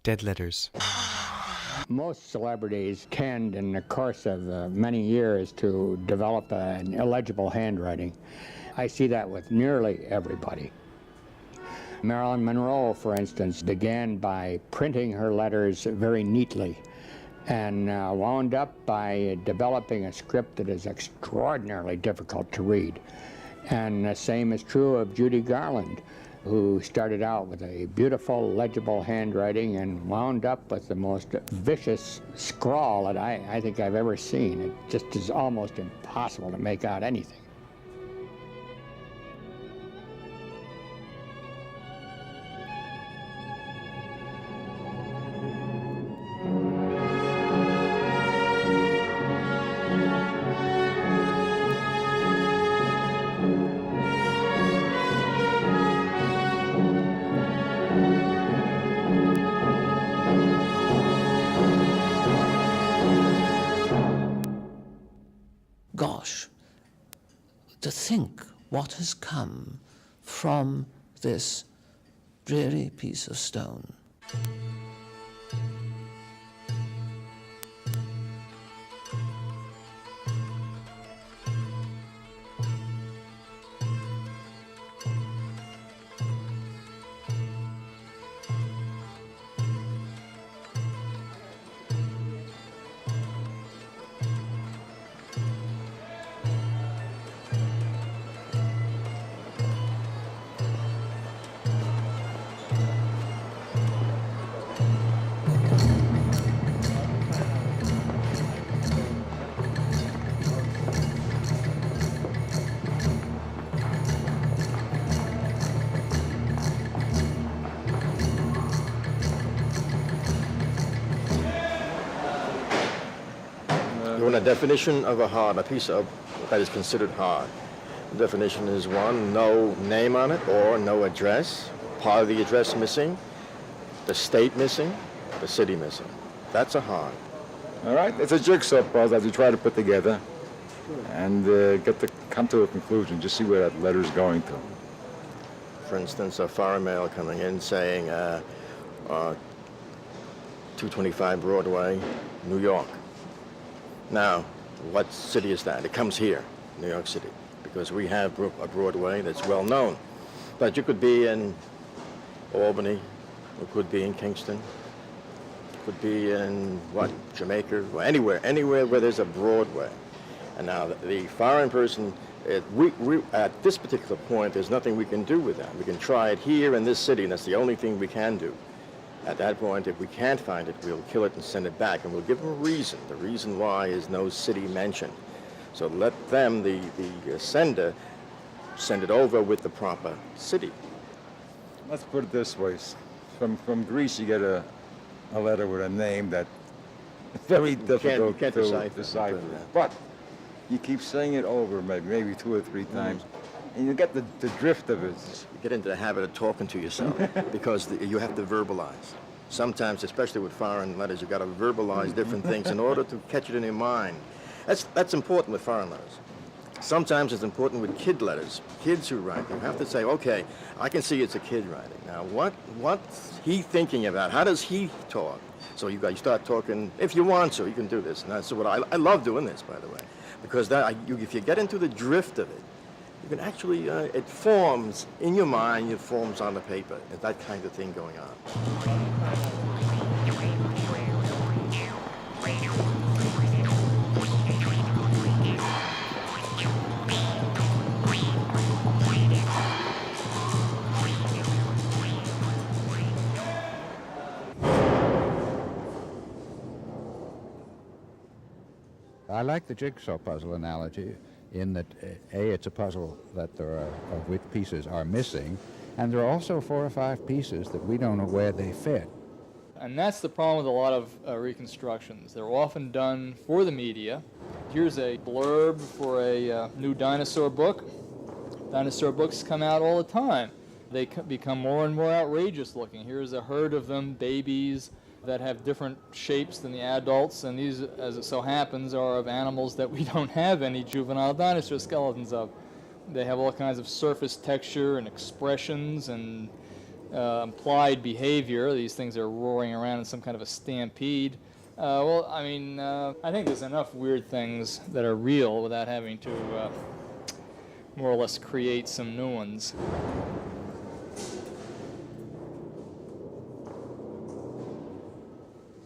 Dead letters. Most celebrities tend, in the course of many years, to develop an illegible handwriting. I see that with nearly everybody. Marilyn Monroe, for instance, began by printing her letters very neatly and wound up by developing a script that is extraordinarily difficult to read. And the same is true of Judy Garland, who started out with a beautiful, legible handwriting and wound up with the most vicious scrawl that I think I've ever seen. It just is almost impossible to make out anything. Gosh, to think what has come from this dreary piece of stone. A definition of a hard, a piece of that is considered hard. The definition is one, no name on it or no address, part of the address missing, the state missing, the city missing. That's a hard. All right, it's a jigsaw puzzle that we try to put together and come to a conclusion, just see where that letter's going to. For instance, a foreign mail coming in saying 225 Broadway, New York. Now, what city is that? It comes here, New York City, because we have a Broadway that's well known. But you could be in Albany, it could be in Kingston, it could be in, Jamaica, or anywhere where there's a Broadway. And now the foreign person, at this particular point, there's nothing we can do with that. We can try it here in this city, and that's the only thing we can do. At that point, if we can't find it, we'll kill it and send it back, and we'll give them a reason. The reason why is no city mentioned. So let them, the sender, send it over with the proper city. Let's put it this way. From Greece, you get a letter with a name that very difficult you can't to decipher. But you keep saying it over maybe 2 or 3 times, and you get the drift of it. You get into the habit of talking to yourself because you have to verbalize. Sometimes, especially with foreign letters, you've got to verbalize different things in order to catch it in your mind. That's important with foreign letters. Sometimes it's important with kid letters. Kids who write, you have to say, okay, I can see it's a kid writing. Now, what's he thinking about? How does he talk? So you start talking, if you want to, you can do this. And that's what I love doing this, by the way, because if you get into the drift of it, you can actually, it forms in your mind, it forms on the paper. That kind of thing going on. I like the jigsaw puzzle analogy in that, A, it's a puzzle that of which pieces are missing, and there are also 4 or 5 pieces that we don't know where they fit. And that's the problem with a lot of reconstructions. They're often done for the media. Here's a blurb for a new dinosaur book. Dinosaur books come out all the time. They become more and more outrageous looking. Here's a herd of them, babies, that have different shapes than the adults, and these, as it so happens, are of animals that we don't have any juvenile dinosaur skeletons of. They have all kinds of surface texture and expressions, and implied behavior. These things are roaring around in some kind of a stampede. I think there's enough weird things that are real without having to more or less create some new ones.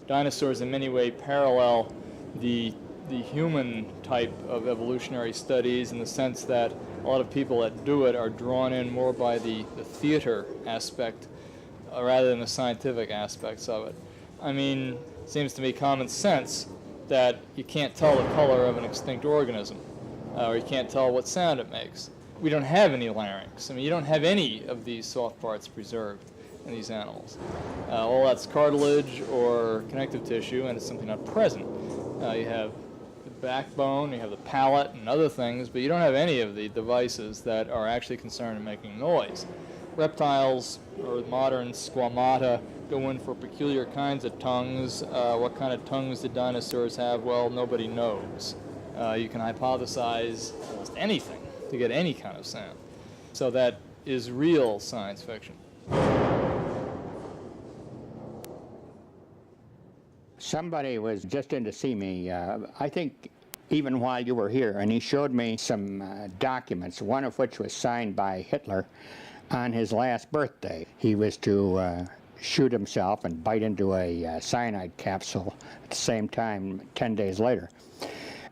Dinosaurs in many ways parallel the human type of evolutionary studies in the sense that a lot of people that do it are drawn in more by the theater aspect rather than the scientific aspects of it. I mean, it seems to me common sense that you can't tell the color of an extinct organism, or you can't tell what sound it makes. We don't have any larynx. I mean, you don't have any of these soft parts preserved in these animals. All that's cartilage or connective tissue, and it's simply not present. You have the backbone, you have the palate and other things, but you don't have any of the devices that are actually concerned in making noise. Reptiles or modern squamata go in for peculiar kinds of tongues. What kind of tongues did dinosaurs have? Well, nobody knows. You can hypothesize almost anything to get any kind of sound. So that is real science fiction. Somebody was just in to see me, I think even while you were here, and he showed me some documents, one of which was signed by Hitler on his last birthday. He was to shoot himself and bite into a cyanide capsule at the same time 10 days later.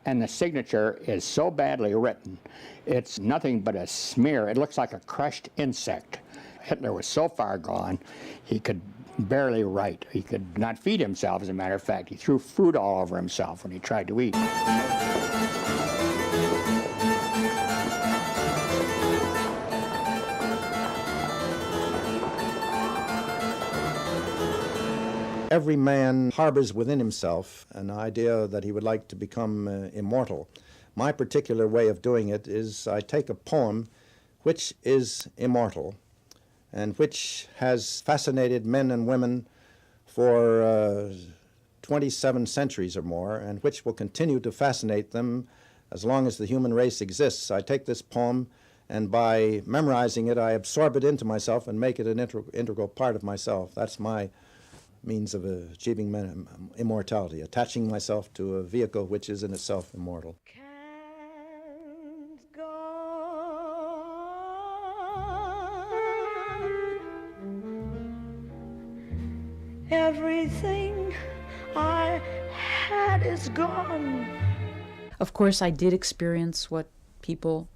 And the signature is so badly written, it's nothing but a smear. It looks like a crushed insect. Hitler was so far gone, he could barely write. He could not feed himself, as a matter of fact. He threw food all over himself when he tried to eat. Every man harbors within himself an idea that he would like to become immortal. My particular way of doing it is I take a poem which is immortal and which has fascinated men and women for 27 centuries or more, and which will continue to fascinate them as long as the human race exists. I take this poem, and by memorizing it, I absorb it into myself and make it an integral part of myself. That's my means of achieving immortality, attaching myself to a vehicle which is in itself immortal. Can't go on. Everything I had is gone. Of course, I did experience what people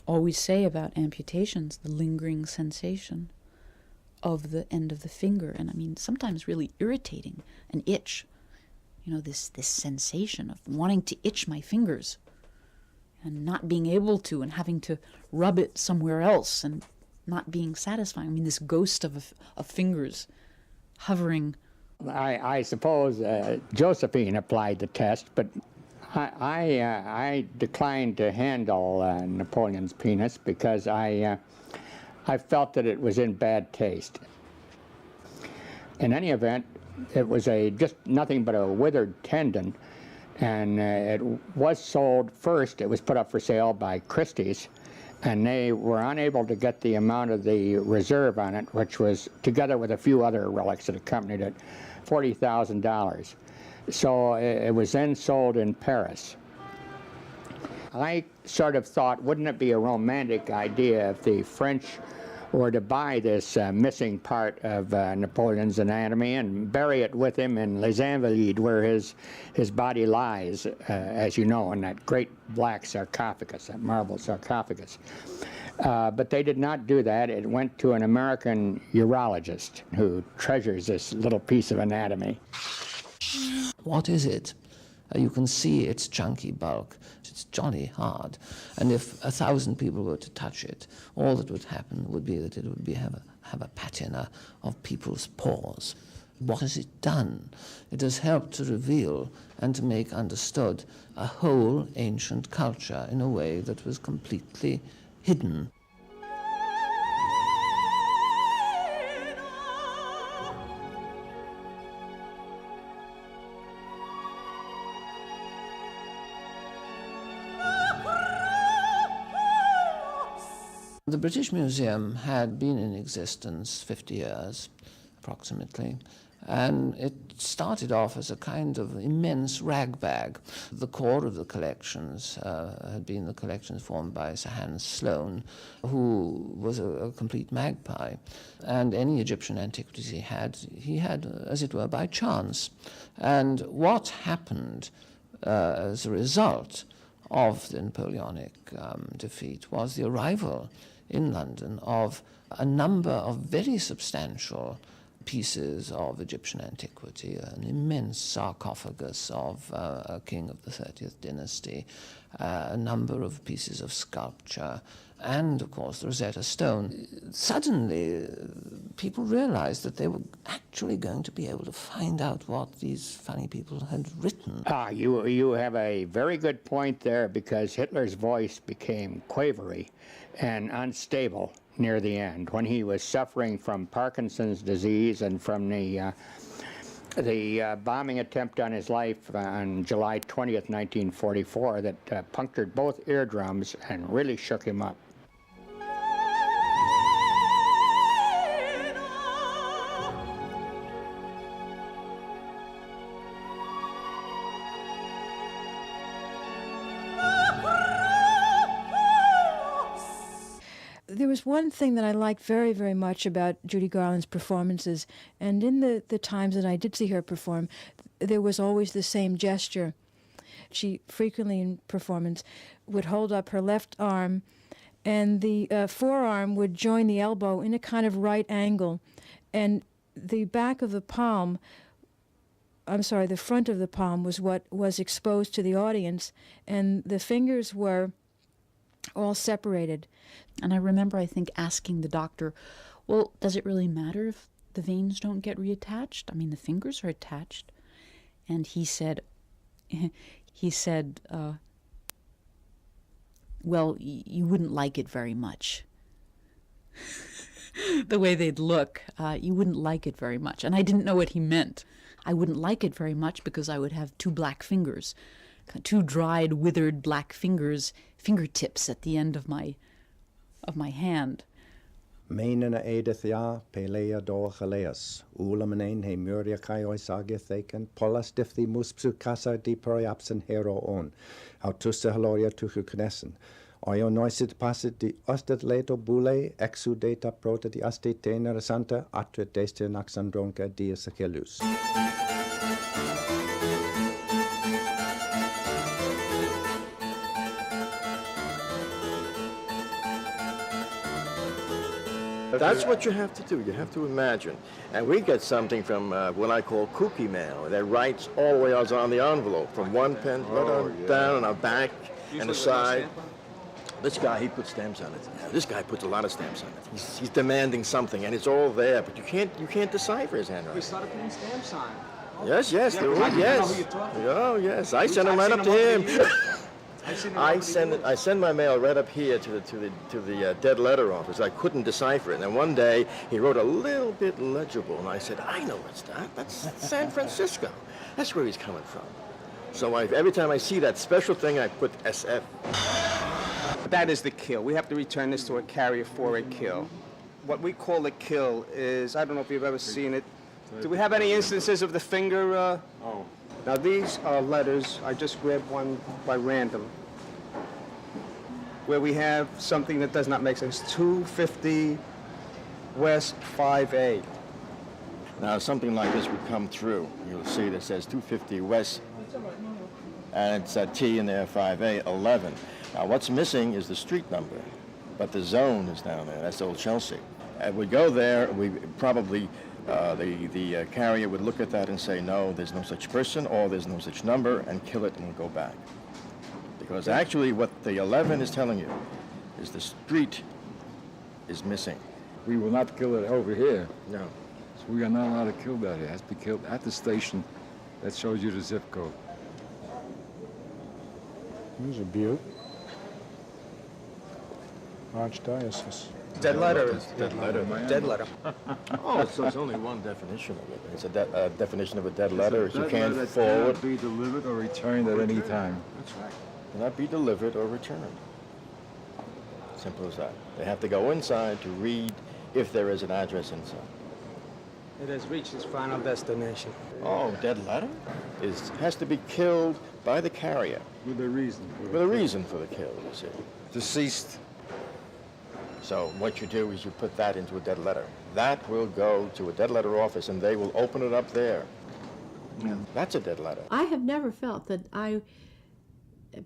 always say about amputations, the lingering sensation of the end of the finger, and I mean sometimes really irritating, an itch, you know, this sensation of wanting to itch my fingers and not being able to, and having to rub it somewhere else and not being satisfying. I mean, this ghost of fingers hovering. I suppose Josephine applied the test, but I declined to handle Napoleon's penis because I felt that it was in bad taste. In any event, it was just nothing but a withered tendon, and it was sold first. It was put up for sale by Christie's, and they were unable to get the amount of the reserve on it, which was, together with a few other relics that accompanied it, $40,000. So it was then sold in Paris. I sort of thought, wouldn't it be a romantic idea if the French were to buy this missing part of Napoleon's anatomy and bury it with him in Les Invalides, where his body lies, as you know, in that great black sarcophagus, that marble sarcophagus. But they did not do that. It went to an American urologist who treasures this little piece of anatomy. What is it? You can see its chunky bulk. It's jolly hard. And if 1,000 people were to touch it, all that would happen would be that it would have a patina of people's paws. What has it done? It has helped to reveal and to make understood a whole ancient culture in a way that was completely hidden. The British Museum had been in existence 50 years, approximately, and it started off as a kind of immense ragbag. The core of the collections had been the collections formed by Sir Hans Sloane, who was a complete magpie. And any Egyptian antiquities he had, as it were, by chance. And what happened as a result of the Napoleonic defeat was the arrival in London of a number of very substantial pieces of Egyptian antiquity, an immense sarcophagus of a king of the 30th dynasty, a number of pieces of sculpture, and, of course, the Rosetta Stone. Suddenly, people realized that they were actually going to be able to find out what these funny people had written. You have a very good point there, because Hitler's voice became quavery and unstable near the end, when he was suffering from Parkinson's disease and from the bombing attempt on his life on July 20th, 1944, that punctured both eardrums and really shook him up. There was one thing that I liked very, very much about Judy Garland's performances, and in the times that I did see her perform, there was always the same gesture. She frequently in performance would hold up her left arm, and the forearm would join the elbow in a kind of right angle, and the back of the palm, the front of the palm was what was exposed to the audience, and the fingers were all separated. And I remember, I think, asking the doctor, well, does it really matter if the veins don't get reattached? I mean, the fingers are attached. And he said, well, you wouldn't like it very much. The way they'd look, you wouldn't like it very much. And I didn't know what he meant. I wouldn't like it very much because I would have two black fingers, two dried, withered black fingertips at the end of my hand. Meinena edithia pelea dorchaleas, ulamenein he muria kai oisagetheken, polas difthi muspsu casa di periapsen hero on, autusta haloria tuchu knessen. Oio noisit passit di ostet leto bule, exudata prota di asti tenera santa, atre destia naxandronca dia sacelus. That's what you have to do. You have to imagine. And we get something from what I call kooky mail that writes all the way on the envelope, from one pen right on down on our back and the side. This guy, he puts stamps on it. This guy puts a lot of stamps on it. He's demanding something, and it's all there, but you can't decipher his handwriting. We started putting stamps on. Yes, yes, yes. Oh, yes. I sent them right up to him. I send my mail right up here to the dead letter office. I couldn't decipher it. And one day he wrote a little bit legible, and I said, I know what's that. That's San Francisco. That's where he's coming from. So every time I see that special thing, I put SF. That is the kill. We have to return this to a carrier for a kill. What we call a kill is, I don't know if you've ever seen it. Do we have any instances of the finger? Now these are letters. I just grabbed one by random, where we have something that does not make sense. 250 West 5A. Now something like this would come through. You'll see that says 250 West, and it's a T in there, 5A, 11. Now what's missing is the street number, but the zone is down there. That's Old Chelsea. And we go there, we probably, the carrier would look at that and say, no, there's no such person, or there's no such number, and kill it and we'll go back. Because actually what the 11 is telling you is the street is missing. We will not kill it over here. No. So we are not allowed to kill that. It has to be killed at the station that shows you the zip code. There's a butte. Archdiocese. Dead letter. Dead letter. Dead letter. Oh, so there's only one definition of it. It's a definition of a dead letter. You can't forward. Cannot be delivered or returned at any time. That's right. Cannot be delivered or returned. Simple as that. They have to go inside to read if there is an address inside. It has reached its final destination. Oh, dead letter? Has to be killed by the carrier. With a reason. With a reason for the kill, you see. Deceased. So what you do is you put that into a dead letter. That will go to a dead letter office and they will open it up there. Yeah. That's a dead letter. I have never felt that I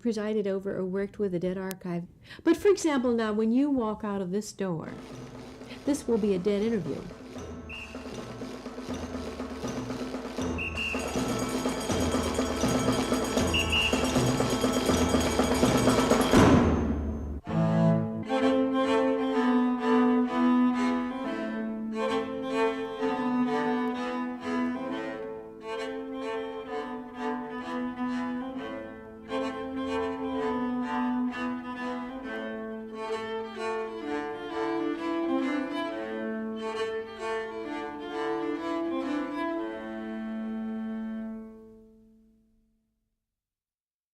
presided over or worked with a dead archive. But for example, now when you walk out of this door, this will be a dead interview.